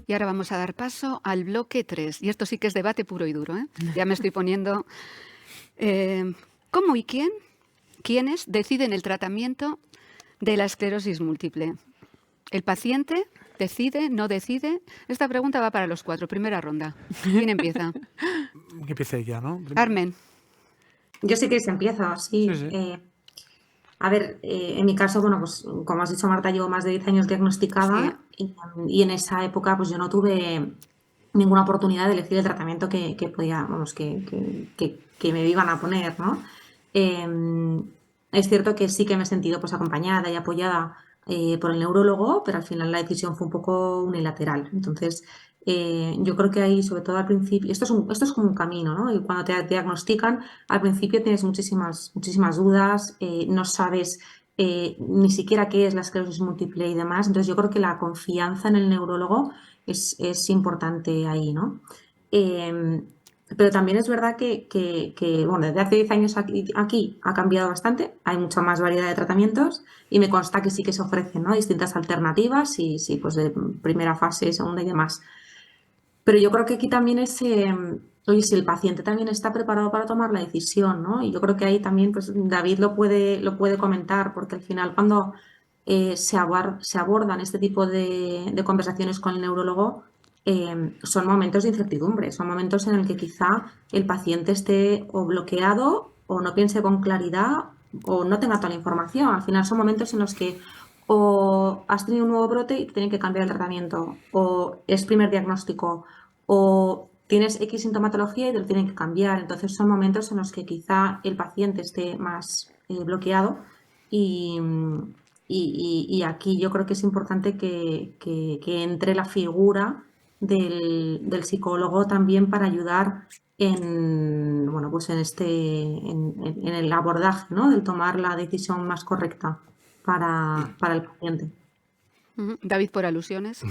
Y ahora vamos a dar paso al bloque 3. Y esto sí que es debate puro y duro, ¿eh? Ya me estoy poniendo... ¿Cómo y quiénes deciden el tratamiento de la esclerosis múltiple? ¿El paciente decide, no decide? Esta pregunta va para los 4. Primera ronda. ¿Quién empieza? Que empiece ya, ¿no? Carmen. Yo sí que se empieza, Sí, sí. sí. A ver, en mi caso, bueno, pues como has dicho, Marta, llevo más de 10 años Sí. diagnosticada y en esa época pues yo no tuve ninguna oportunidad de elegir el tratamiento que podía, vamos, que me iban a poner, ¿no? Es cierto que sí que me he sentido pues acompañada y apoyada por el neurólogo, pero al final la decisión fue un poco unilateral. Entonces, yo creo que ahí, sobre todo al principio, esto es como un camino, ¿no? Y cuando te diagnostican, al principio tienes muchísimas dudas, no sabes ni siquiera qué es la esclerosis múltiple y demás. Entonces, yo creo que la confianza en el neurólogo es importante ahí, ¿no? Pero también es verdad bueno, desde hace 10 años aquí ha cambiado bastante, hay mucha más variedad de tratamientos y me consta que sí que se ofrecen, ¿no? Distintas alternativas y sí, pues de primera fase, segunda y demás. Pero yo creo que aquí también oye, si el paciente también está preparado para tomar la decisión, ¿no? Y yo creo que ahí también, pues David lo puede comentar, porque al final cuando se abordan este tipo de conversaciones con el neurólogo, son momentos de incertidumbre, son momentos en el que quizá el paciente esté o bloqueado o no piense con claridad o no tenga toda la información. Al final son momentos en los que o has tenido un nuevo brote y te tienen que cambiar el tratamiento, o es primer diagnóstico, o tienes X sintomatología y te lo tienen que cambiar. Entonces son momentos en los que quizá el paciente esté más bloqueado y, y aquí yo creo que es importante que entre la figura del psicólogo también para ayudar bueno, pues en el abordaje, ¿no? Del tomar la decisión más correcta para el paciente. David, por alusiones.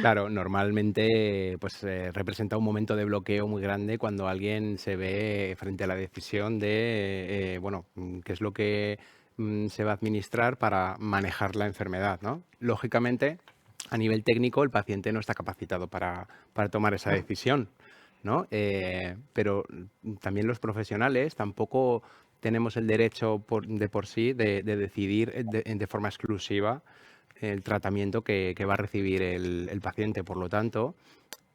Claro, normalmente pues representa un momento de bloqueo muy grande cuando alguien se ve frente a la decisión de, bueno, qué es lo que se va a administrar para manejar la enfermedad, ¿no? Lógicamente, a nivel técnico, el paciente no está capacitado para tomar esa decisión, ¿no? Pero también los profesionales tampoco tenemos el derecho de por sí de decidir de forma exclusiva el tratamiento que va a recibir el paciente. Por lo tanto,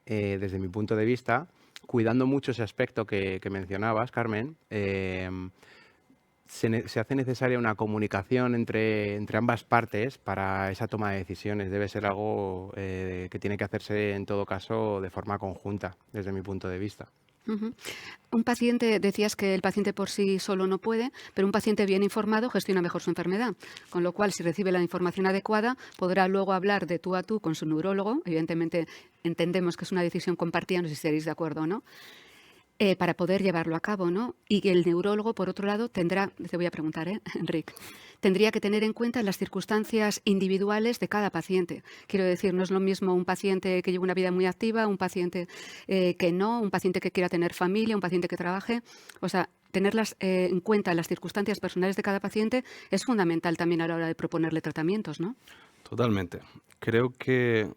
desde mi punto de vista, cuidando mucho ese aspecto que mencionabas, Carmen, se hace necesaria una comunicación entre ambas partes para esa toma de decisiones. Debe ser algo que tiene que hacerse en todo caso de forma conjunta, desde mi punto de vista. Un paciente, decías que el paciente por sí solo no puede, pero un paciente bien informado gestiona mejor su enfermedad. Con lo cual, si recibe la información adecuada, podrá luego hablar de tú a tú con su neurólogo. Evidentemente, entendemos que es una decisión compartida, no sé si estaréis de acuerdo o no. Para poder llevarlo a cabo, ¿no? Y que el neurólogo, por otro lado, te voy a preguntar, Enric, tendría que tener en cuenta las circunstancias individuales de cada paciente. Quiero decir, no es lo mismo un paciente que lleva una vida muy activa, un paciente que no, un paciente que quiera tener familia, un paciente que trabaje. O sea, tener en cuenta las circunstancias personales de cada paciente es fundamental también a la hora de proponerle tratamientos, ¿no? Totalmente. Creo que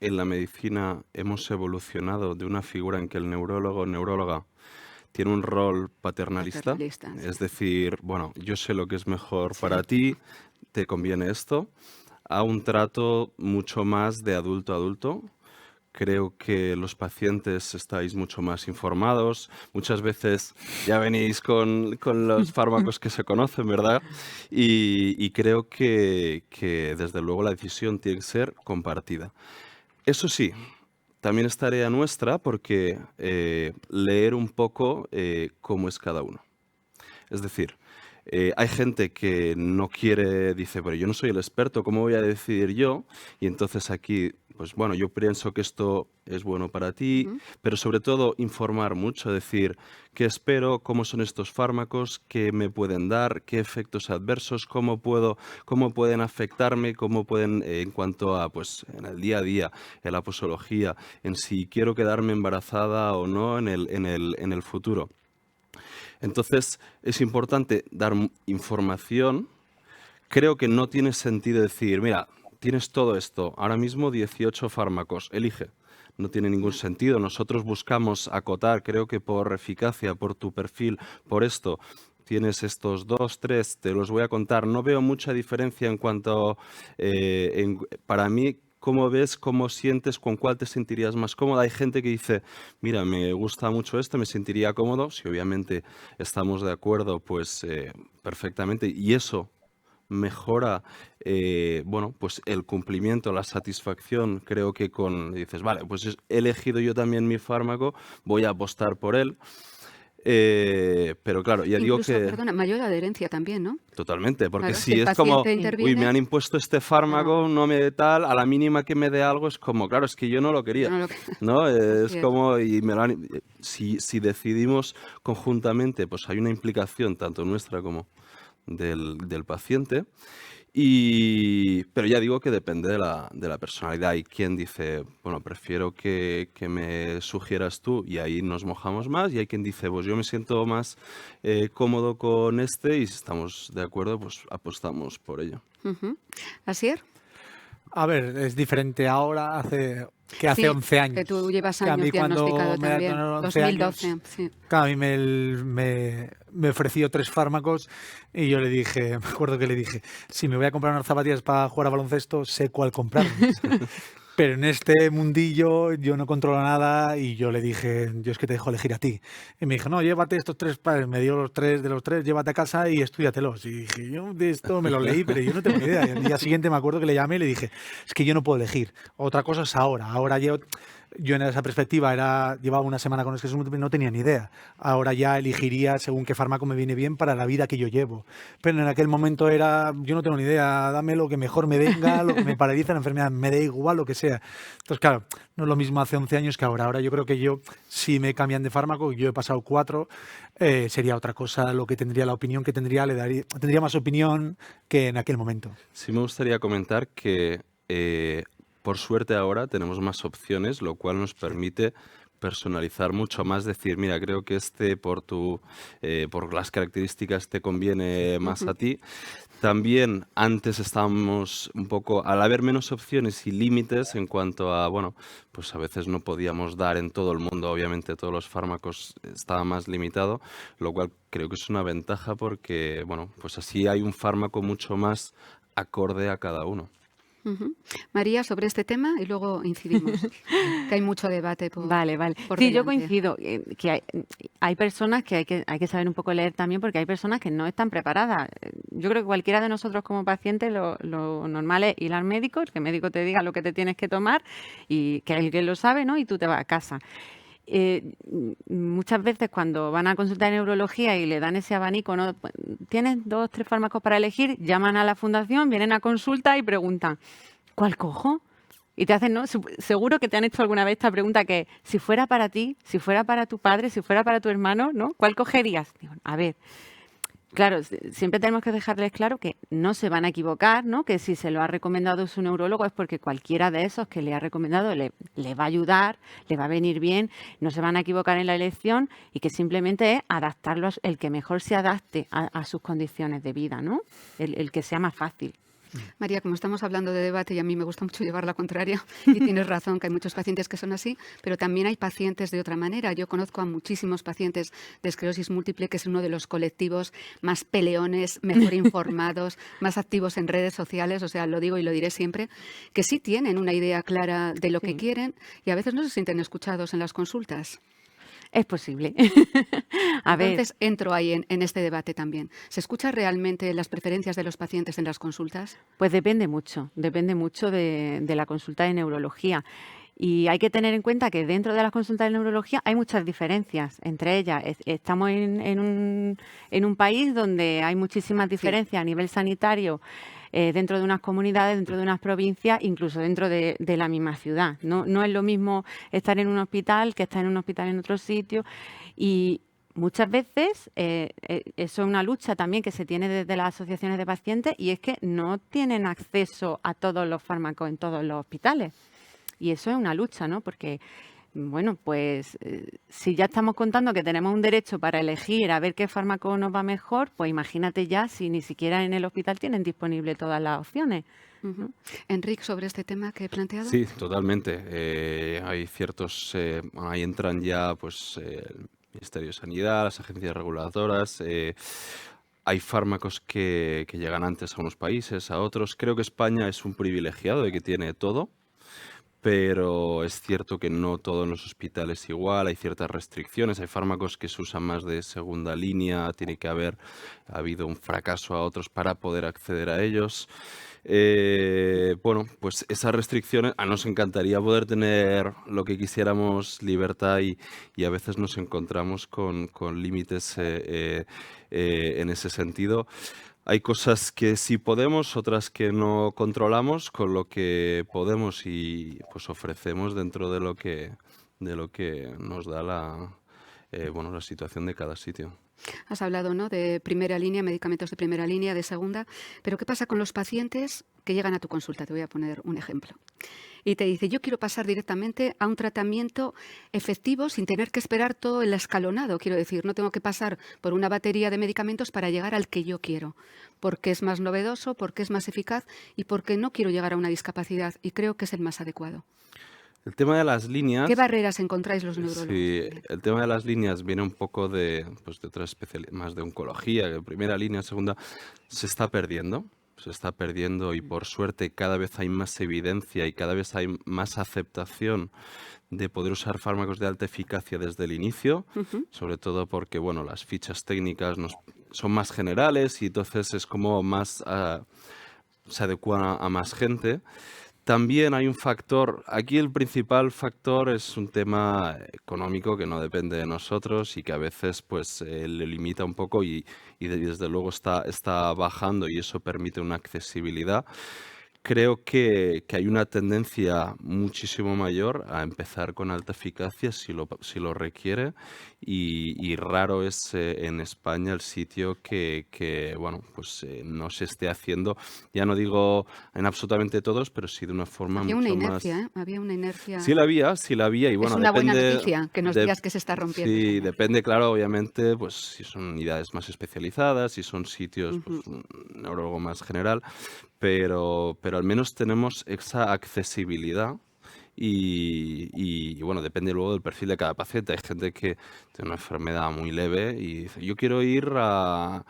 en la medicina hemos evolucionado de una figura en que el neurólogo o neuróloga tiene un rol paternalista, Paternalista, sí. es decir, bueno, yo sé lo que es mejor para ti, te conviene esto, a un trato mucho más de adulto a adulto. Creo que los pacientes estáis mucho más informados. Muchas veces ya venís con los fármacos que se conocen, ¿verdad? Y creo que desde luego la decisión tiene que ser compartida. Eso sí, también es tarea nuestra porque leer un poco cómo es cada uno. Es decir, hay gente que no quiere, dice, pero yo no soy el experto, ¿cómo voy a decidir yo? Y entonces aquí, pues bueno, yo pienso que esto es bueno para ti, pero sobre todo informar mucho, decir, ¿qué espero? ¿Cómo son estos fármacos? ¿Qué me pueden dar? ¿Qué efectos adversos? ¿Cómo pueden afectarme? ¿Cómo pueden, en cuanto a, pues, en el día a día, en la posología, en si quiero quedarme embarazada o no en el futuro? Entonces, es importante dar información. Creo que no tiene sentido decir, mira, tienes todo esto, ahora mismo 18 fármacos, elige. No tiene ningún sentido. Nosotros buscamos acotar, creo que por eficacia, por tu perfil, por esto. Tienes estos 2, 3, te los voy a contar. No veo mucha diferencia en cuanto, para mí, cómo ves, cómo sientes, con cuál te sentirías más cómoda. Hay gente que dice, mira, me gusta mucho esto, me sentiría cómodo. Si obviamente estamos de acuerdo, pues perfectamente. Y eso mejora, bueno, pues el cumplimiento, la satisfacción. Creo que dices, vale, pues he elegido yo también mi fármaco, voy a apostar por él. Pero claro, ya digo Incluso, que perdona, mayor adherencia también, ¿no? totalmente, porque Claro, si el es como, paciente uy, me interviene, han impuesto este fármaco, no me tal, a la mínima que me dé algo es como, claro, es que yo no lo yo quería, no lo ¿no? Es así es. como, y me lo si decidimos conjuntamente, pues hay una implicación tanto nuestra como del paciente. Pero ya digo que depende de la personalidad. Hay quien dice, bueno, prefiero que me sugieras tú y ahí nos mojamos más. Y hay quien dice, pues yo me siento más cómodo con este y si estamos de acuerdo, pues apostamos por ello. Ujú. ¿Asier? A ver, es diferente ahora que hace Sí, 11 años. que tú llevas Que a años mí cuando diagnosticado me también. diagnosticaron 11 años, 2012, sí. claro, a mí me ofreció 3 fármacos y yo le dije, me acuerdo que le dije, si me voy a comprar unas zapatillas para jugar a baloncesto, sé cuál comprarme. Pero en este mundillo yo no controlo nada y yo le dije, yo es que te dejo elegir a ti. Y me dijo, no, llévate estos 3 padres. Me dio los 3 de los 3, llévate a casa y estudiatelos. Y dije, yo de esto me lo leí, pero yo no tengo ni idea. Y al día siguiente me acuerdo que le llamé y le dije, es que yo no puedo elegir. Otra cosa es ahora. Ahora yo en esa perspectiva llevaba una semana con esclerosis múltiple y no tenía ni idea. Ahora ya elegiría según qué fármaco me viene bien para la vida que yo llevo. Pero en aquel momento yo no tengo ni idea, dame lo que mejor me venga, lo que me paraliza la enfermedad, me da igual lo que sea. Entonces, claro, no es lo mismo hace 11 años que ahora. Ahora yo creo que si me cambian de fármaco, yo he pasado 4, sería otra cosa lo que tendría, la opinión que tendría, tendría más opinión que en aquel momento. Sí me gustaría comentar que por suerte ahora tenemos más opciones, lo cual nos permite personalizar mucho más, decir, mira, creo que por las características te conviene más a ti. También antes estábamos un poco, al haber menos opciones y límites en cuanto a, bueno, pues a veces no podíamos dar en todo el mundo, obviamente todos los fármacos estaba más limitado, lo cual creo que es una ventaja porque, bueno, pues así hay un fármaco mucho más acorde a cada uno. Ujú. María, sobre este tema y luego incidimos, que hay mucho debate Vale. por Sí, yo delante. coincido que hay personas que hay que saber un poco leer también porque hay personas que no están preparadas. Yo creo que cualquiera de nosotros como paciente lo normal es ir al médico, que el médico te diga lo que te tienes que tomar y que alguien lo sabe, ¿no? Y tú te vas a casa. Muchas veces cuando van a consultar en neurología y le dan ese abanico, ¿no? Tienes 2, 3 fármacos para elegir, llaman a la fundación, vienen a consulta y preguntan, ¿cuál cojo? Y te hacen, ¿no? Seguro que te han hecho alguna vez esta pregunta que si fuera para ti, si fuera para tu padre, si fuera para tu hermano, ¿no? ¿Cuál cogerías? Digo, a ver, claro, siempre tenemos que dejarles claro que no se van a equivocar, ¿no? Que si se lo ha recomendado su neurólogo es porque cualquiera de esos que le ha recomendado le va a ayudar, le va a venir bien, no se van a equivocar en la elección y que simplemente es adaptarlo, el que mejor se adapte a sus condiciones de vida, ¿no? El que sea más fácil. María, como estamos hablando de debate y a mí me gusta mucho llevar la contraria, y tienes razón que hay muchos pacientes que son así, pero también hay pacientes de otra manera. Yo conozco a muchísimos pacientes de esclerosis múltiple, que es uno de los colectivos más peleones, mejor informados, más activos en redes sociales, o sea, lo digo y lo diré siempre, que sí tienen una idea clara de lo que quieren y a veces no se sienten escuchados en las consultas. Es posible. Entonces entro ahí en este debate también. ¿Se escucha realmente las preferencias de los pacientes en las consultas? Pues depende mucho de la consulta de neurología. Y hay que tener en cuenta que dentro de las consultas de neurología hay muchas diferencias. Entre ellas, estamos en un país donde hay muchísimas diferencias a nivel sanitario, dentro de unas comunidades, dentro de unas provincias, incluso dentro de la misma ciudad. No es lo mismo estar en un hospital que estar en un hospital en otro sitio. Y muchas veces eso es una lucha también que se tiene desde las asociaciones de pacientes y es que no tienen acceso a todos los fármacos en todos los hospitales. Y eso es una lucha, ¿no? Porque Bueno, pues si ya estamos contando que tenemos un derecho para elegir a ver qué fármaco nos va mejor, pues imagínate ya si ni siquiera en el hospital tienen disponible todas las opciones. Ujú. Enrique, sobre este tema que he planteado. Sí, totalmente. Hay ciertos, ahí entran ya pues el Ministerio de Sanidad, las agencias reguladoras. Hay fármacos que llegan antes a unos países, a otros. Creo que España es un privilegiado de que tiene todo, pero es cierto que no todo en los hospitales es igual, hay ciertas restricciones, hay fármacos que se usan más de segunda línea, tiene que haber habido un fracaso a otros para poder acceder a ellos. Bueno, pues esas restricciones, nos encantaría poder tener lo que quisiéramos, libertad, y a veces nos encontramos con límites en ese sentido. Hay cosas que sí podemos, otras que no controlamos, con lo que podemos y pues ofrecemos dentro de lo que nos da bueno, la situación de cada sitio. Has hablado, ¿no?, de primera línea, medicamentos de primera línea, de segunda, pero ¿qué pasa con los pacientes que llegan a tu consulta? Te voy a poner un ejemplo. Y te dice, yo quiero pasar directamente a un tratamiento efectivo sin tener que esperar todo el escalonado. Quiero decir, no tengo que pasar por una batería de medicamentos para llegar al que yo quiero, porque es más novedoso, porque es más eficaz y porque no quiero llegar a una discapacidad y creo que es el más adecuado. El tema de las ¿Qué líneas, barreras encontráis los neurólogos? sí, el tema de las líneas viene un poco de, pues, de otras especialidades, más de oncología, que primera línea, segunda, se está perdiendo y por suerte cada vez hay más evidencia y cada vez hay más aceptación de poder usar fármacos de alta eficacia desde el inicio, Ujú. sobre todo porque, bueno, las fichas técnicas son más generales y entonces es como más, se adecuan a más gente. También hay un factor, aquí el principal factor es un tema económico que no depende de nosotros y que a veces pues le limita un poco y desde luego está bajando y eso permite una accesibilidad. Creo que hay una tendencia muchísimo mayor a empezar con alta eficacia si lo requiere y raro es en España el sitio bueno, pues no se esté haciendo, ya no digo en absolutamente todos, pero sí de una forma Había una mucho inercia, más... ¿eh? Había una inercia. Sí la había y Es bueno, una buena depende... noticia que nos de- digas que se está rompiendo esa Sí, inercia. depende, claro, obviamente, pues si son unidades más especializadas, si son sitios, pues Ujú. un neurólogo más general, pero al menos tenemos esa accesibilidad y, bueno, depende luego del perfil de cada paciente. Hay gente que tiene una enfermedad muy leve y dice, yo quiero ir a...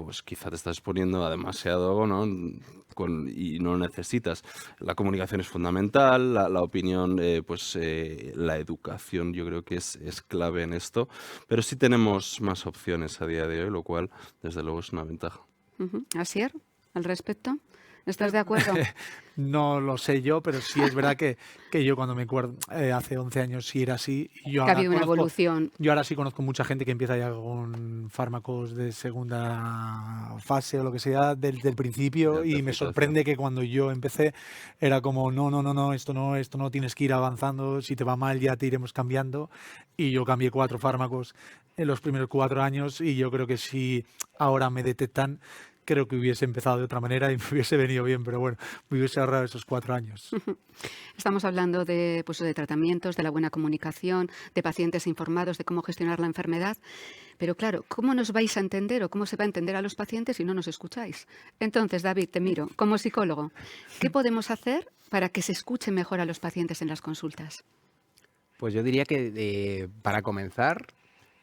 pues quizá te estás poniendo a demasiado, ¿no? Y no lo necesitas. La comunicación es fundamental, la opinión, la educación yo creo que es clave en esto, pero sí tenemos más opciones a día de hoy, lo cual desde luego es una ventaja. Ujú. Asier, al respecto, ¿estás de acuerdo? No lo sé yo, pero sí es verdad que yo cuando me acuerdo, hace 11 años sí era así. Y Que ha habido una evolución. yo ahora sí conozco mucha gente que empieza ya con fármacos de segunda fase o lo que sea desde el De principio alta y me eficacia. sorprende que cuando yo empecé era como no, esto no, tienes que ir avanzando, si te va mal ya te iremos cambiando. Y yo cambié 4 fármacos en los primeros 4 años y yo creo que si ahora me detectan, creo que hubiese empezado de otra manera y me hubiese venido bien, pero bueno, me hubiese ahorrado esos 4 años. Estamos hablando de, pues, de tratamientos, de la buena comunicación, de pacientes informados de cómo gestionar la enfermedad. Pero claro, ¿cómo nos vais a entender o cómo se va a entender a los pacientes si no nos escucháis? Entonces, David, te miro, como psicólogo, ¿qué podemos hacer para que se escuche mejor a los pacientes en las consultas? Pues yo diría que para comenzar,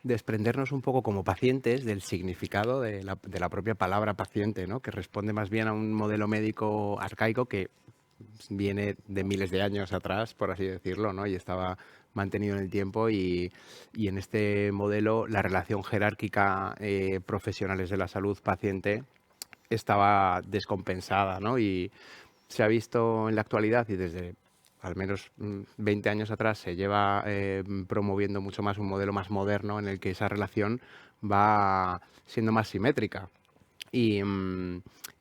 desprendernos un poco como pacientes del significado de la propia palabra paciente, ¿no? Que responde más bien a un modelo médico arcaico que viene de miles de años atrás, por así decirlo, ¿no? Y estaba mantenido en el tiempo y en este modelo la relación jerárquica profesionales de la salud paciente estaba descompensada, ¿no? Y se ha visto en la actualidad y desde al menos 20 años atrás se lleva promoviendo mucho más un modelo más moderno en el que esa relación va siendo más simétrica. Y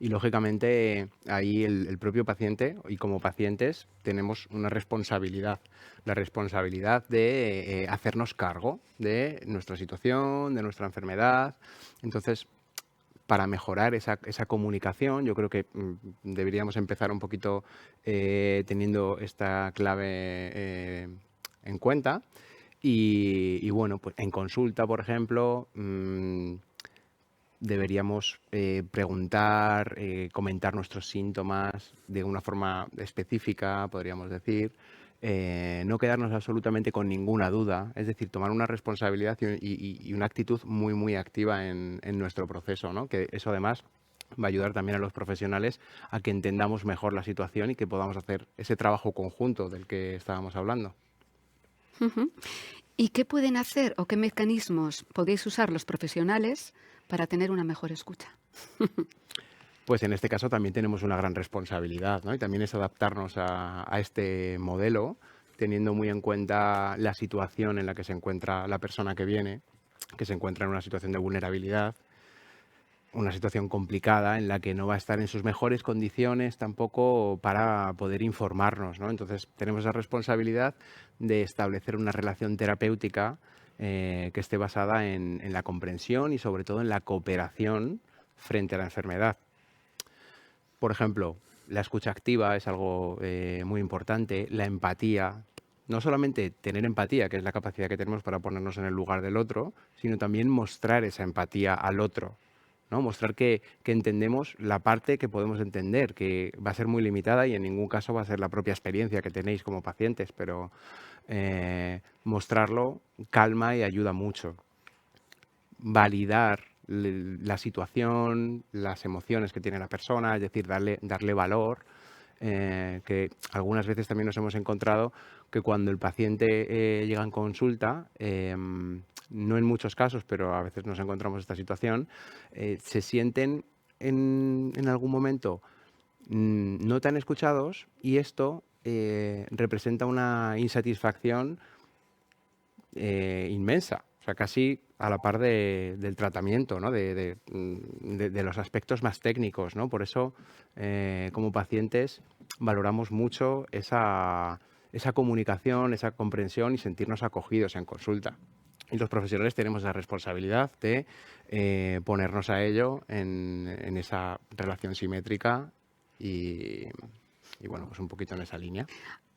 lógicamente ahí el propio paciente y como pacientes tenemos una responsabilidad, la responsabilidad de hacernos cargo de nuestra situación, de nuestra enfermedad. Entonces, para mejorar esa comunicación, yo creo que deberíamos empezar un poquito teniendo esta clave en cuenta. Y bueno, pues en consulta, por ejemplo, deberíamos preguntar, comentar nuestros síntomas de una forma específica, podríamos decir. No quedarnos absolutamente con ninguna duda, es decir, tomar una responsabilidad y una actitud muy, muy activa en nuestro proceso, ¿no? Que eso además va a ayudar también a los profesionales a que entendamos mejor la situación y que podamos hacer ese trabajo conjunto del que estábamos hablando. Ujú. ¿Y qué pueden hacer o qué mecanismos podéis usar los profesionales para tener una mejor escucha? Pues en este caso también tenemos una gran responsabilidad, ¿no? Y también es adaptarnos a este modelo, teniendo muy en cuenta la situación en la que se encuentra la persona que viene, que se encuentra en una situación de vulnerabilidad, una situación complicada en la que no va a estar en sus mejores condiciones tampoco para poder informarnos, ¿no? Entonces tenemos esa responsabilidad de establecer una relación terapéutica que esté basada en la comprensión y sobre todo en la cooperación frente a la enfermedad. Por ejemplo, la escucha activa es algo muy importante, la empatía. No solamente tener empatía, que es la capacidad que tenemos para ponernos en el lugar del otro, sino también mostrar esa empatía al otro, ¿no? Mostrar que entendemos la parte que podemos entender, que va a ser muy limitada y en ningún caso va a ser la propia experiencia que tenéis como pacientes, pero mostrarlo calma y ayuda mucho. Validar la situación, las emociones que tiene la persona, es decir, darle valor, que algunas veces también nos hemos encontrado que cuando el paciente llega en consulta, no en muchos casos, pero a veces nos encontramos esta situación, se sienten en algún momento no tan escuchados y esto representa una insatisfacción inmensa, o sea, casi a la par del tratamiento, ¿no? de los aspectos más técnicos, ¿no? Por eso, como pacientes, valoramos mucho esa comunicación, esa comprensión y sentirnos acogidos en consulta. Y los profesionales tenemos la responsabilidad de ponernos a ello en esa relación simétrica y bueno, pues un poquito en esa línea.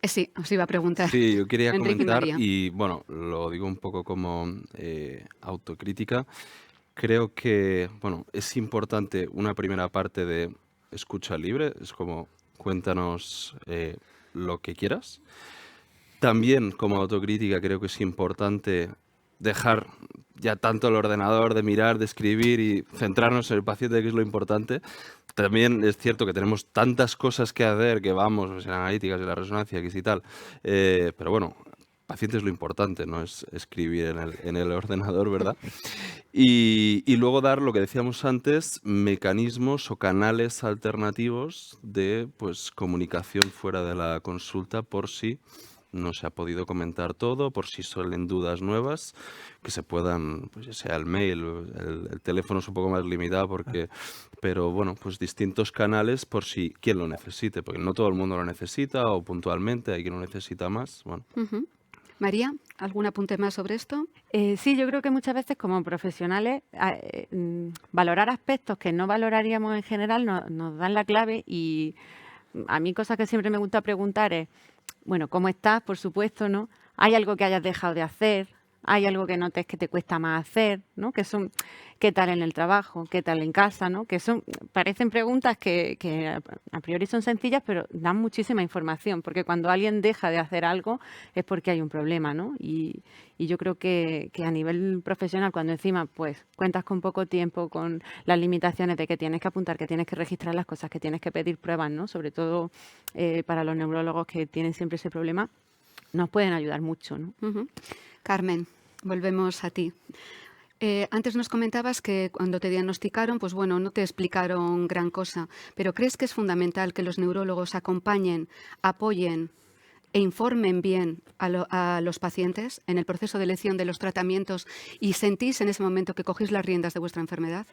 Sí, os iba a preguntar. Sí, yo quería Enrique y comentar María. y bueno, lo digo un poco como autocrítica. Creo que, bueno, es importante una primera parte de escucha libre, es como cuéntanos lo que quieras. También como autocrítica creo que es importante dejar ya tanto el ordenador de mirar, de escribir y centrarnos en el paciente, que es lo importante. También es cierto que tenemos tantas cosas que hacer, que vamos, pues, en analíticas, en la resonancia, X y tal, pero bueno, paciente es lo importante, no es escribir en el ordenador, ¿verdad? Y luego dar, lo que decíamos antes, mecanismos o canales alternativos de pues, comunicación fuera de la consulta por si no se ha podido comentar todo, por si salen dudas nuevas, que se puedan, pues ya sea el mail, el teléfono es un poco más limitado, pero bueno, pues distintos canales por si quien lo necesite, porque no todo el mundo lo necesita o puntualmente hay quien lo necesita más. Bueno. Ujú. María, ¿algún apunte más sobre esto? Sí, yo creo que muchas veces como profesionales valorar aspectos que no valoraríamos en general nos dan la clave y a mí cosas que siempre me gusta preguntar es, bueno, ¿cómo estás? Por supuesto, ¿no? ¿Hay algo que hayas dejado de hacer? ¿Hay algo que notes que te cuesta más hacer? ¿No? Que son, ¿qué tal en el trabajo? ¿Qué tal en casa? ¿No? Que son, parecen preguntas que a priori son sencillas, pero dan muchísima información, porque cuando alguien deja de hacer algo es porque hay un problema, ¿no? Y yo creo que a nivel profesional, cuando encima pues cuentas con poco tiempo, con las limitaciones de que tienes que apuntar, que tienes que registrar las cosas, que tienes que pedir pruebas, ¿no? Sobre todo para los neurólogos que tienen siempre ese problema, nos pueden ayudar mucho, ¿no? Ujú. Carmen, volvemos a ti. Antes nos comentabas que cuando te diagnosticaron, pues bueno, no te explicaron gran cosa, pero ¿crees que es fundamental que los neurólogos acompañen, apoyen e informen bien a los pacientes en el proceso de elección de los tratamientos y sentís en ese momento que cogéis las riendas de vuestra enfermedad?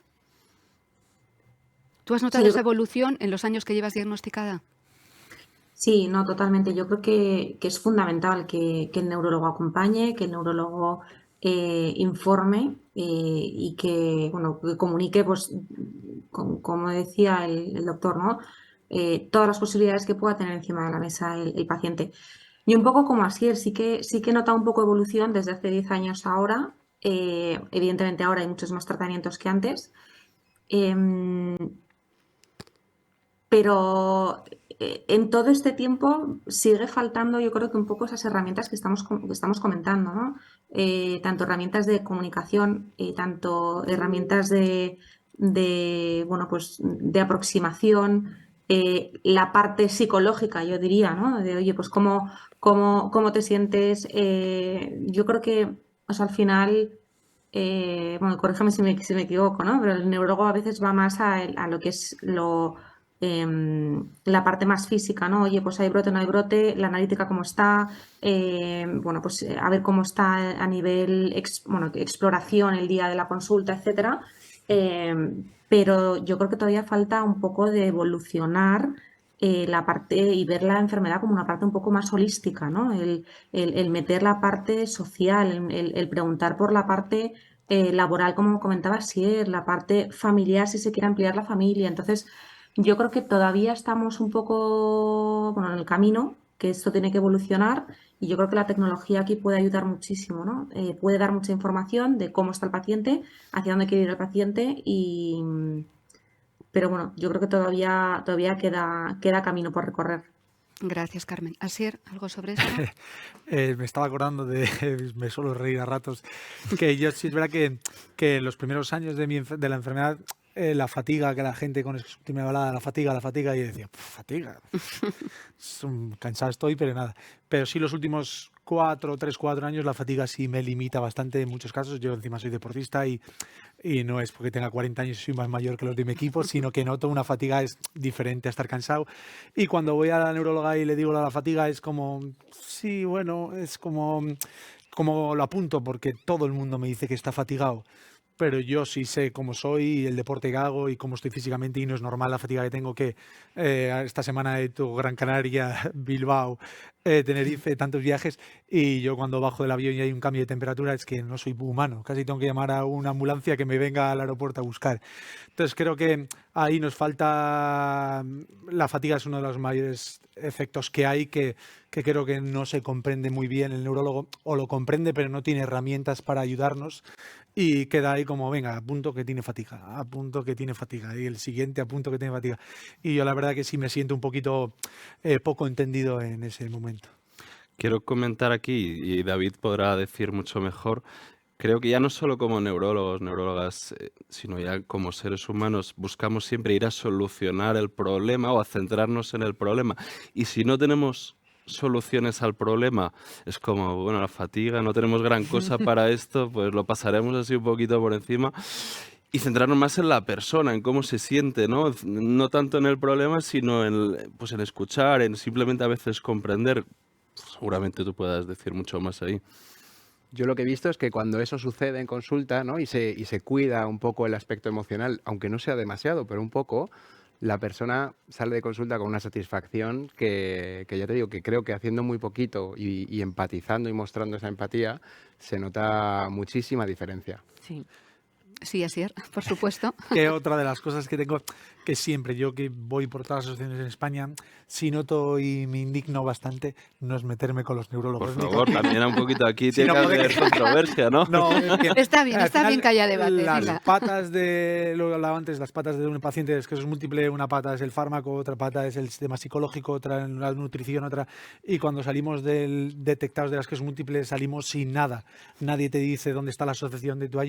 ¿Tú has notado Sí, esa evolución en los años que llevas diagnosticada? sí, no, totalmente. Yo creo que es fundamental que el neurólogo acompañe, que el neurólogo informe y que, bueno, que comunique, pues, como decía el doctor, ¿no? Todas las posibilidades que pueda tener encima de la mesa el paciente. Y un poco como Asier, sí que he notado un poco de evolución desde hace 10 años a ahora. Evidentemente ahora hay muchos más tratamientos que antes. Em, pero en todo este tiempo sigue faltando, yo creo que un poco esas herramientas que estamos comentando, ¿no? Tanto herramientas de comunicación, tanto herramientas bueno, pues, de aproximación, la parte psicológica, yo diría, ¿no? De, oye, pues cómo te sientes. Yo creo que, o sea, al final, bueno, corríjame si me equivoco, ¿no? Pero el neurólogo a veces va más a lo que es la parte más física, ¿no? Oye, pues hay brote, no hay brote, la analítica cómo está, bueno, pues a ver cómo está a nivel, bueno, exploración el día de la consulta, etcétera. Pero yo creo que todavía falta un poco de evolucionar la parte y ver la enfermedad como una parte un poco más holística, ¿no? El meter la parte social, el preguntar por la parte laboral, como comentaba Sier, la parte familiar, si se quiere ampliar la familia. Entonces, yo creo que todavía estamos un poco, bueno, en el camino, que esto tiene que evolucionar y yo creo que la tecnología aquí puede ayudar muchísimo, ¿no? Puede dar mucha información de cómo está el paciente, hacia dónde quiere ir el paciente pero bueno, yo creo que todavía queda camino por recorrer. Gracias, Carmen. Asier, ¿algo sobre esto? Me estaba acordando me suelo reír a ratos, que yo sí es verdad que en los primeros años de la enfermedad, la fatiga, que la gente con eso me hablaba, la fatiga, y yo decía, fatiga, cansado estoy, pero nada. Pero sí los últimos 4 años la fatiga sí me limita bastante en muchos casos. Yo encima soy deportista y no es porque tenga 40 años y soy más mayor que los de mi equipo, sino que noto una fatiga es diferente a estar cansado. Y cuando voy a la neuróloga y le digo la fatiga es como, sí, bueno, es como lo apunto porque todo el mundo me dice que está fatigado. Pero yo sí sé cómo soy y el deporte que hago y cómo estoy físicamente y no es normal la fatiga que tengo, que esta semana he hecho Gran Canaria, Bilbao, Tenerife, tantos viajes, y yo cuando bajo del avión y hay un cambio de temperatura es que no soy humano, casi tengo que llamar a una ambulancia que me venga al aeropuerto a buscar. Entonces creo que ahí nos falta, la fatiga es uno de los mayores efectos que hay, que creo que no se comprende muy bien el neurólogo, o lo comprende pero no tiene herramientas para ayudarnos. Y queda ahí como, venga, apunto que tiene fatiga, y el siguiente apunto que tiene fatiga. Y yo la verdad que sí me siento un poquito poco entendido en ese momento. Quiero comentar aquí, y David podrá decir mucho mejor, creo que ya no solo como neurólogos, neurólogas, sino ya como seres humanos, buscamos siempre ir a solucionar el problema o a centrarnos en el problema. Y si no tenemos soluciones al problema, es como, bueno, la fatiga, no tenemos gran cosa para esto, pues lo pasaremos así un poquito por encima. Y centrarnos más en la persona, en cómo se siente, ¿no? No tanto en el problema, sino pues en escuchar, en simplemente a veces comprender. Seguramente tú puedas decir mucho más ahí. Yo lo que he visto es que cuando eso sucede en consulta, ¿no? y se cuida un poco el aspecto emocional, aunque no sea demasiado, pero un poco, la persona sale de consulta con una satisfacción que ya te digo, que creo que haciendo muy poquito y empatizando y mostrando esa empatía, se nota muchísima diferencia. Sí. Sí, Asier, por supuesto. Que otra de las cosas que tengo, que siempre yo que voy por todas las asociaciones en España, si noto y me indigno bastante, no es meterme con los neurólogos. Por favor, también un poquito aquí Sí, tiene no, que porque- haber controversia, ¿no? No, es que Está bien al final, que haya debate. Las venga. patas lo hablaba antes, las patas de un paciente de esclerosis múltiple, una pata es el fármaco, otra pata es el sistema psicológico, otra la nutrición, otra. Y cuando salimos detectados de las esclerosis múltiples, salimos sin nada. Nadie te dice dónde está la asociación de tu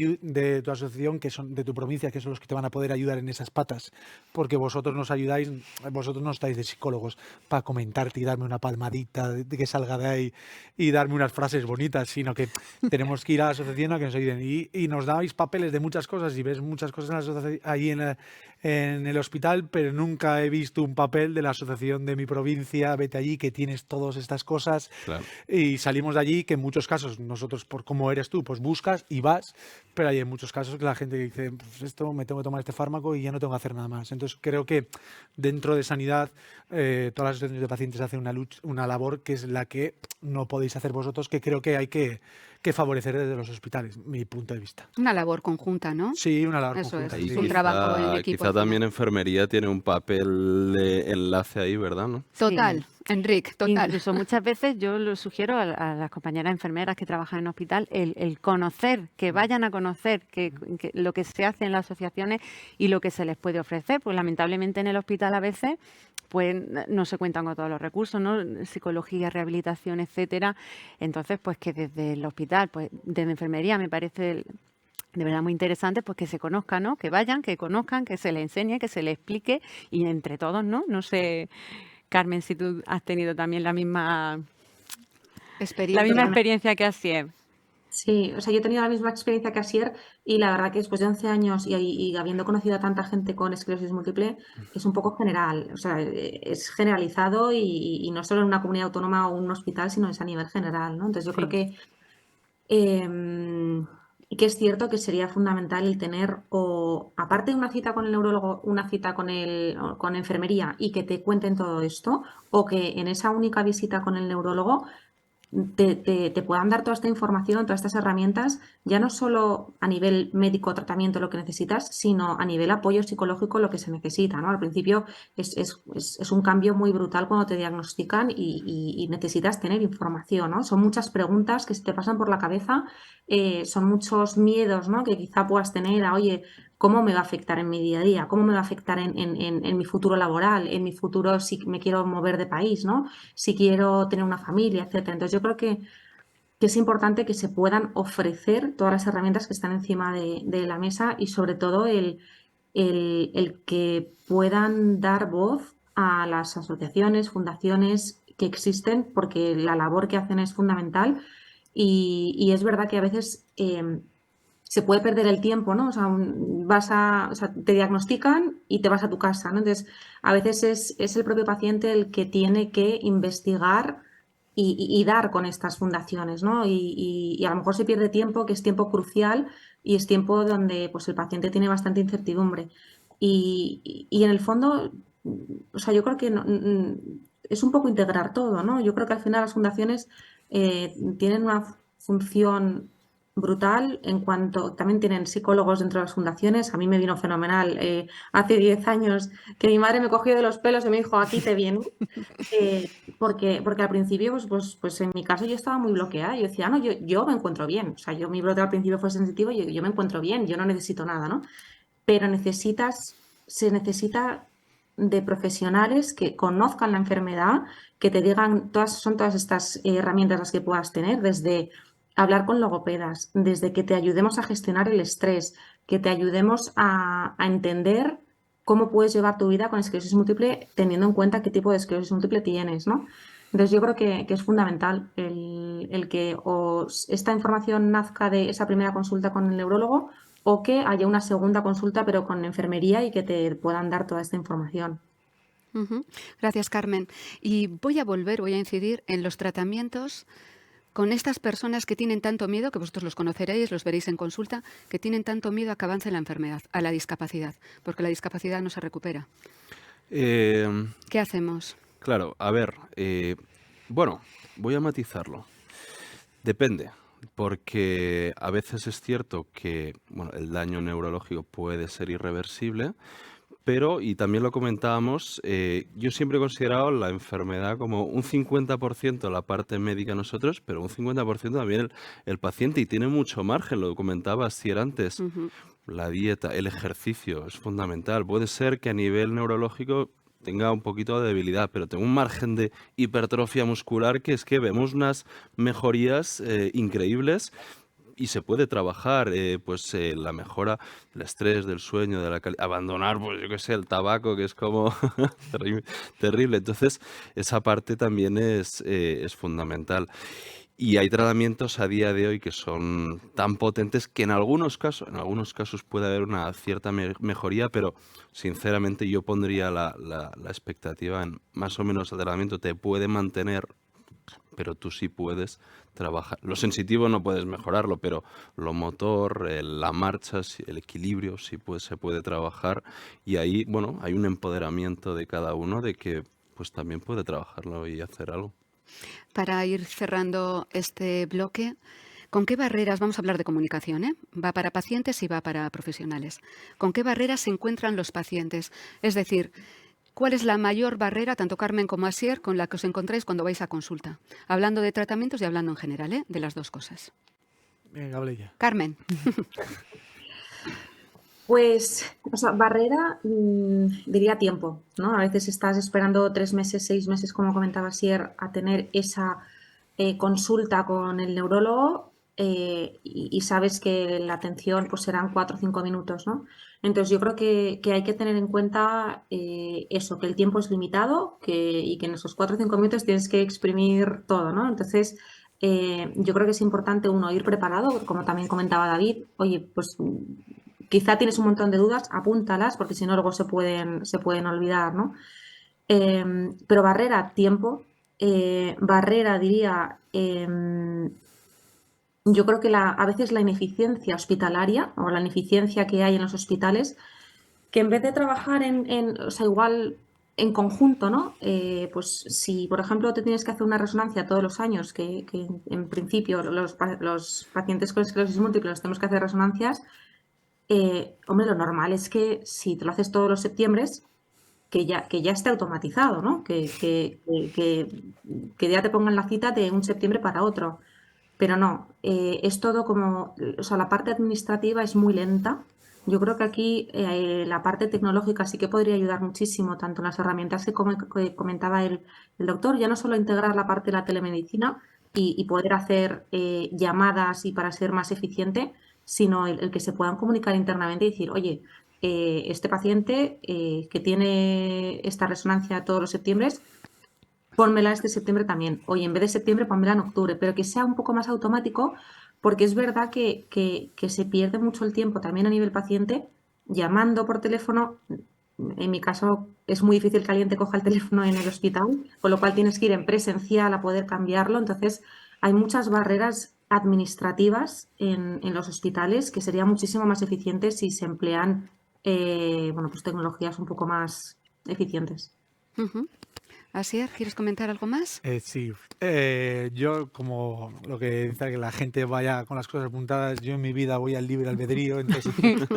asociación, que son de tu provincia, que son los que te van a poder ayudar en esas patas. Porque vosotros nos ayudáis, vosotros no estáis de psicólogos para comentarte y darme una palmadita de que salga de ahí y darme unas frases bonitas, sino que tenemos que ir a la asociación a que nos ayuden. Y nos dais papeles de muchas cosas y ves muchas cosas en la asociación, ahí en el hospital, pero nunca he visto un papel de la asociación de mi provincia, vete allí, que tienes todas estas cosas. Claro. Y salimos de allí, que en muchos casos nosotros, por cómo eres tú, pues buscas y vas, pero hay en muchos casos que la gente dice, pues esto me tengo que tomar este fármaco y ya no tengo que hacer nada más. Entonces creo que dentro de sanidad todas las asociaciones de pacientes hacen una labor que es la que no podéis hacer vosotros, que creo que hay que favorecer desde los hospitales, mi punto de vista. Una labor conjunta, ¿no? Sí, una labor Eso conjunta. es sí. un trabajo en equipo. Quizá también enfermería tiene un papel de enlace ahí, ¿verdad? ¿No? Total. Enrique, total. Incluso muchas veces yo lo sugiero a las compañeras enfermeras que trabajan en hospital, el conocer, que vayan a conocer que lo que se hace en las asociaciones y lo que se les puede ofrecer, pues lamentablemente en el hospital a veces pues no se cuentan con todos los recursos, ¿no? Psicología, rehabilitación, etcétera. Entonces, pues que desde el hospital, pues desde enfermería me parece de verdad muy interesante, pues que se conozcan, ¿no? Que vayan, que conozcan, que se les enseñe, que se les explique y entre todos, ¿no? No sé, Carmen, si tú has tenido también la misma Experiencia. experiencia que Asier. Sí, o sea, yo he tenido la misma experiencia que Asier y la verdad que después de 11 años y habiendo conocido a tanta gente con esclerosis múltiple, es un poco general, o sea, es generalizado y no solo en una comunidad autónoma o un hospital, sino es a nivel general, ¿no? Entonces yo creo Sí. que es cierto que sería fundamental el tener, o aparte de una cita con el neurólogo, una cita con enfermería y que te cuenten todo esto, o que en esa única visita con el neurólogo te puedan dar toda esta información, todas estas herramientas, ya no solo a nivel médico, tratamiento, lo que necesitas, sino a nivel apoyo psicológico, lo que se necesita, ¿no? Al principio es un cambio muy brutal cuando te diagnostican y necesitas tener información, ¿no? Son muchas preguntas que se te pasan por la cabeza, son muchos miedos, ¿no? Que quizá puedas tener a, oye, ¿cómo me va a afectar en mi día a día? ¿Cómo me va a afectar en mi futuro laboral? En mi futuro si me quiero mover de país, ¿no? Si quiero tener una familia, etcétera. Entonces yo creo que es importante que se puedan ofrecer todas las herramientas que están encima de la mesa y sobre todo el que puedan dar voz a las asociaciones, fundaciones que existen, porque la labor que hacen es fundamental y es verdad que a veces se puede perder el tiempo, ¿no? O sea, o sea, te diagnostican y te vas a tu casa, ¿no? Entonces, a veces es el propio paciente el que tiene que investigar y dar con estas fundaciones, ¿no? Y a lo mejor se pierde tiempo, que es tiempo crucial y es tiempo donde pues, el paciente tiene bastante incertidumbre. Y en el fondo, o sea, yo creo que es un poco integrar todo, ¿no? Yo creo que al final las fundaciones tienen una función brutal en cuanto también tienen psicólogos dentro de las fundaciones. A mí me vino fenomenal hace 10 años que mi madre me cogió de los pelos y me dijo, aquí te viene. Porque al principio, pues en mi caso yo estaba muy bloqueada. Yo decía, no, yo me encuentro bien. O sea, mi brote al principio fue sensitivo y yo me encuentro bien, yo no necesito nada, ¿no? Pero se necesita de profesionales que conozcan la enfermedad, que te digan, son todas estas herramientas las que puedas tener, desde hablar con logopedas, desde que te ayudemos a gestionar el estrés, que te ayudemos a entender cómo puedes llevar tu vida con esclerosis múltiple teniendo en cuenta qué tipo de esclerosis múltiple tienes, ¿no? Entonces yo creo que es fundamental el que esta información nazca de esa primera consulta con el neurólogo o que haya una segunda consulta pero con enfermería y que te puedan dar toda esta información. Ujú. Gracias, Carmen. Y voy a incidir en los tratamientos con estas personas que tienen tanto miedo, que vosotros los conoceréis, los veréis en consulta, que tienen tanto miedo a que avance la enfermedad, a la discapacidad, porque la discapacidad no se recupera. ¿Qué hacemos? Claro, a ver, bueno, voy a matizarlo. Depende, porque a veces es cierto que bueno, el daño neurológico puede ser irreversible, pero, y también lo comentábamos, yo siempre he considerado la enfermedad como un 50% la parte médica nosotros, pero un 50% también el paciente, y tiene mucho margen, lo comentaba Asier antes. Ujú. La dieta, el ejercicio es fundamental. Puede ser que a nivel neurológico tenga un poquito de debilidad, pero tengo un margen de hipertrofia muscular que es que vemos unas mejorías increíbles y se puede trabajar la mejora del estrés, del sueño, de la abandonar, pues yo qué sé, el tabaco, que es como terrible. Entonces, esa parte también es fundamental. Y hay tratamientos a día de hoy que son tan potentes que en algunos casos puede haber una cierta mejoría, pero sinceramente yo pondría la expectativa en más o menos el tratamiento te puede mantener, pero tú sí puedes trabajar. Lo sensitivo no puedes mejorarlo, pero lo motor, la marcha, el equilibrio sí se puede trabajar y ahí, bueno, hay un empoderamiento de cada uno de que pues también puede trabajarlo y hacer algo. Para ir cerrando este bloque, ¿con qué barreras, vamos a hablar de comunicación, va para pacientes y va para profesionales, con qué barreras se encuentran los pacientes? Es decir, ¿Cuál es la mayor barrera, tanto Carmen como Asier, con la que os encontráis cuando vais a consulta? Hablando de tratamientos y hablando en general, ¿eh? De las dos cosas. Venga, hable ya. Carmen. Pues, o sea, barrera, diría tiempo, ¿no? A veces estás esperando 3 meses, 6 meses, como comentaba Sier, a tener esa consulta con el neurólogo y sabes que la atención pues serán 4 o 5 minutos, ¿no? Entonces yo creo que hay que tener en cuenta eso, que el tiempo es limitado y que en esos 4 o 5 minutos tienes que exprimir todo, ¿no? Entonces yo creo que es importante uno ir preparado, como también comentaba David, oye, pues quizá tienes un montón de dudas, apúntalas, porque si no luego se pueden olvidar, ¿no? Pero barrera, tiempo. Barrera, diría, yo creo que a veces la ineficiencia hospitalaria o la ineficiencia que hay en los hospitales, que en vez de trabajar o sea, igual en conjunto, ¿no? Pues si, por ejemplo, te tienes que hacer una resonancia todos los años, que en principio los pacientes con esclerosis múltiple nos tenemos que hacer resonancias, hombre, lo normal es que si te lo haces todos los septiembres, que ya esté automatizado, ¿no? Que ya te pongan la cita de un septiembre para otro. Pero no, es todo como, o sea, la parte administrativa es muy lenta. Yo creo que aquí la parte tecnológica sí que podría ayudar muchísimo, tanto en las herramientas que comentaba el doctor, ya no solo integrar la parte de la telemedicina y poder hacer llamadas y para ser más eficiente, sino el que se puedan comunicar internamente y decir, oye, este paciente que tiene esta resonancia todos los septiembres, pónmela este septiembre también. Oye, en vez de septiembre, pónmela en octubre, pero que sea un poco más automático, porque es verdad que se pierde mucho el tiempo también a nivel paciente llamando por teléfono. En mi caso, es muy difícil que alguien te coja el teléfono en el hospital, con lo cual tienes que ir en presencial a poder cambiarlo. Entonces, hay muchas barreras administrativas en los hospitales que serían muchísimo más eficientes si se emplean bueno, pues tecnologías un poco más eficientes. Ujú. Asier, ¿quieres comentar algo más? Sí, yo como lo que dice que la gente vaya con las cosas apuntadas, yo en mi vida voy al libre albedrío, entonces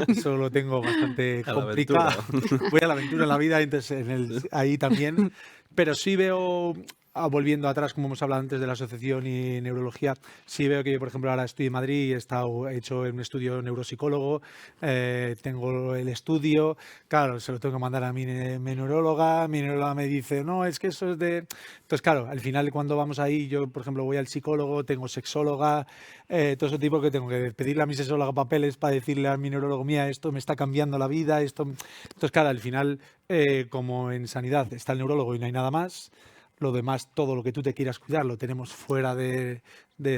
eso lo tengo bastante A la complicado. aventura. Voy a la aventura en la vida, entonces ahí también. Pero sí veo, volviendo atrás, como hemos hablado antes de la asociación y neurología, sí veo que yo, por ejemplo, ahora estoy en Madrid y he hecho un estudio neuropsicólogo, tengo el estudio, claro, se lo tengo que mandar a mi neuróloga me dice, no, es que eso es de... Entonces, claro, al final cuando vamos ahí, yo, por ejemplo, voy al psicólogo, tengo sexóloga, todo ese tipo que tengo que pedirle a mi sexóloga papeles para decirle a mi neurólogo, mía, esto me está cambiando la vida, esto... Entonces, claro, al final, como en sanidad está el neurólogo y no hay nada más, lo demás, todo lo que tú te quieras cuidar, lo tenemos fuera de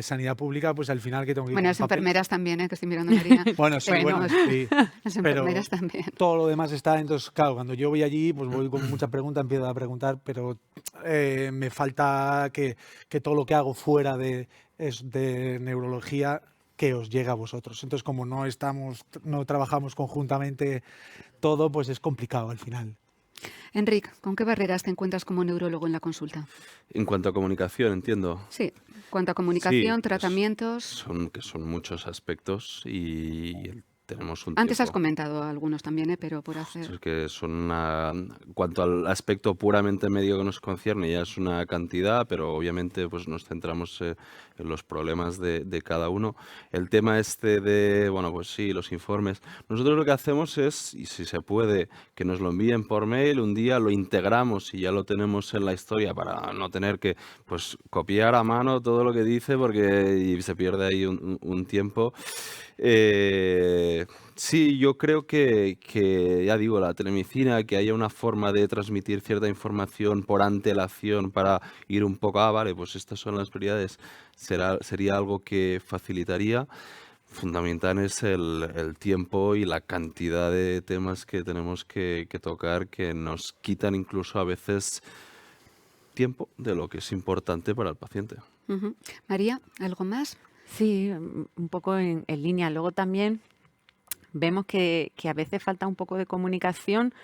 sanidad pública, pues al final que tengo que ir Bueno, con las papeles. enfermeras también, que estoy mirando a María. Bueno, sí, Bueno, bueno, sí. las Pero enfermeras también. todo lo demás está, entonces, claro, cuando yo voy allí, pues voy con mucha pregunta, empiezo a preguntar, pero me falta que todo lo que hago fuera de neurología, que os llega a vosotros. Entonces, como no trabajamos conjuntamente todo, pues es complicado al final. Enric, ¿con qué barreras te encuentras como neurólogo en la consulta? En cuanto a comunicación, entiendo. Sí, cuanto a comunicación, Sí, pues, tratamientos. son muchos aspectos y tenemos un Antes has tiempo. comentado algunos también, pero por hacer. Es que en cuanto al aspecto puramente médico que nos concierne, ya es una cantidad, pero obviamente pues nos centramos en los problemas de cada uno. El tema bueno, pues sí, los informes. Nosotros lo que hacemos es, y si se puede, que nos lo envíen por mail, un día lo integramos y ya lo tenemos en la historia para no tener que pues copiar a mano todo lo que dice y se pierde ahí un tiempo. Sí, yo creo que, ya digo, la telemedicina, que haya una forma de transmitir cierta información por antelación para ir un poco, vale, pues estas son las prioridades, sería algo que facilitaría. Fundamental es el tiempo y la cantidad de temas que tenemos que tocar que nos quitan incluso a veces tiempo de lo que es importante para el paciente. Ujú. María, ¿algo más? Sí, un poco en línea. Luego también vemos que a veces falta un poco de comunicación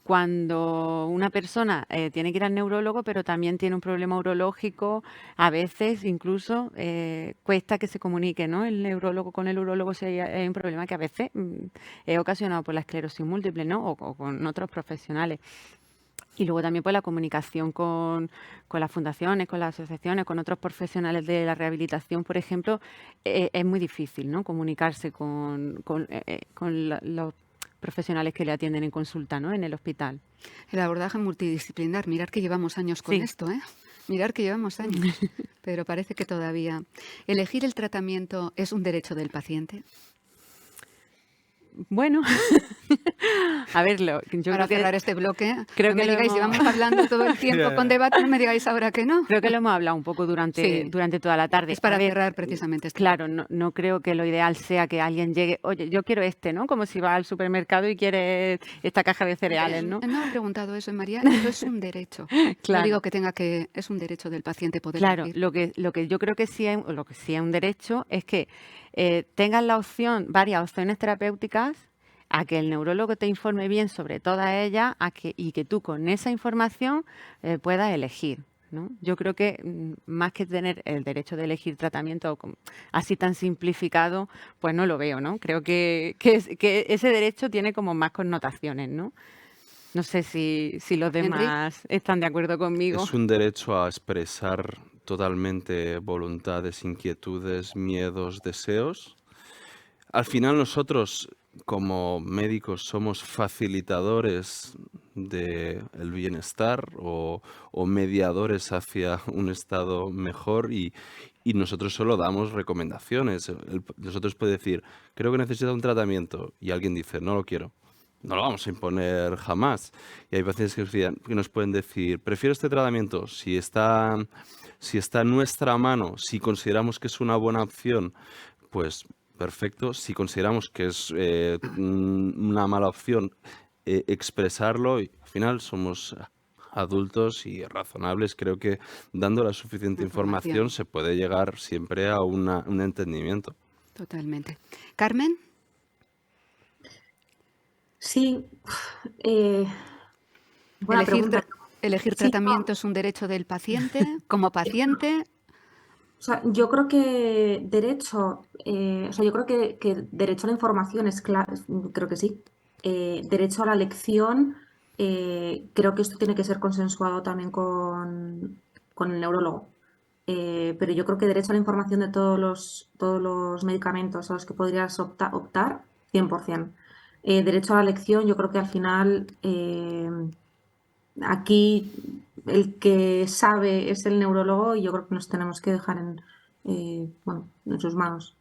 cuando una persona tiene que ir al neurólogo, pero también tiene un problema urológico. A veces incluso cuesta que se comunique, ¿no? El neurólogo con el urólogo si hay un problema que a veces es ocasionado por la esclerosis múltiple, ¿no? O con otros profesionales. Y luego también pues la comunicación con las fundaciones, con las asociaciones, con otros profesionales de la rehabilitación, por ejemplo, es muy difícil, ¿no? Comunicarse con los profesionales que le atienden en consulta, ¿no? En el hospital. El abordaje multidisciplinar, mirar que llevamos años con Sí. esto, ¿eh? Mirar que llevamos años, pero parece que todavía. ¿Elegir el tratamiento es un derecho del paciente? Bueno, a ver, yo Para creo que cerrar este bloque, creo no me que lo digáis, hemos- llevamos hablando todo el tiempo Ya. con debate, no me digáis ahora que no. creo que lo hemos hablado un poco durante Sí. toda la tarde. Es para A ver, cerrar precisamente este. claro, no creo que lo ideal sea que alguien llegue, oye, yo quiero este, ¿no? Como si va al supermercado y quiere esta caja de cereales, ¿no? No he preguntado eso, María, eso es un derecho. Claro. No digo que es un derecho del paciente poder Claro, elegir. lo que yo creo que sí es un derecho es que tengas varias opciones terapéuticas, a que el neurólogo te informe bien sobre todas ellas y que tú con esa información puedas elegir, ¿no? Yo creo que más que tener el derecho de elegir tratamiento así tan simplificado, pues no lo veo, ¿no? Creo que ese derecho tiene como más connotaciones, ¿no? No sé si los Henry. demás están de acuerdo conmigo. Es un derecho a expresar totalmente voluntades, inquietudes, miedos, deseos. Al final nosotros como médicos somos facilitadores del bienestar o mediadores hacia un estado mejor y nosotros solo damos recomendaciones. Nosotros puede decir, creo que necesita un tratamiento y alguien dice, no lo quiero. No lo vamos a imponer jamás. Y hay pacientes que nos pueden decir, prefiero este tratamiento si está en nuestra mano, si consideramos que es una buena opción, pues perfecto. Si consideramos que es una mala opción, expresarlo. Y al final somos adultos y razonables. Creo que dando la suficiente información se puede llegar siempre a un entendimiento. Totalmente. Carmen, Sí, buena pregunta. elegir Sí, no. tratamiento es un derecho del paciente. Como paciente, O sea, yo creo que derecho, yo creo que derecho a la información es claro, creo que sí. Derecho a la elección, creo que esto tiene que ser consensuado también con el neurólogo. Pero yo creo que derecho a la información de todos los medicamentos a los que podrías optar, 100%. Derecho a la elección, yo creo que al final aquí el que sabe es el neurólogo y yo creo que nos tenemos que dejar en sus manos.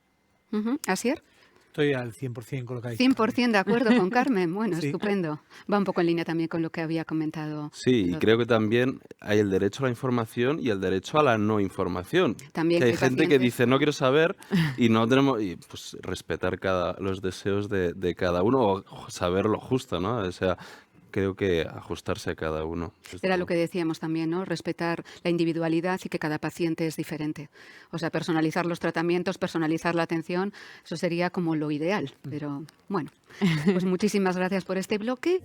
Asier, Estoy al 100% con lo que ha dicho. 100% de acuerdo con Carmen. Bueno, Sí. estupendo. Va un poco en línea también con lo que había comentado. Sí, y el otro. creo que también hay el derecho a la información y el derecho a la no información. También Que hay hay gente que pacientes- dice no quiero saber y no tenemos y pues respetar los deseos de cada uno o saber lo justo, ¿no? O sea, creo que ajustarse a cada uno. Era lo que decíamos también, ¿no? Respetar la individualidad y que cada paciente es diferente. O sea, personalizar los tratamientos, personalizar la atención, eso sería como lo ideal. Pero bueno, pues muchísimas gracias por este bloque.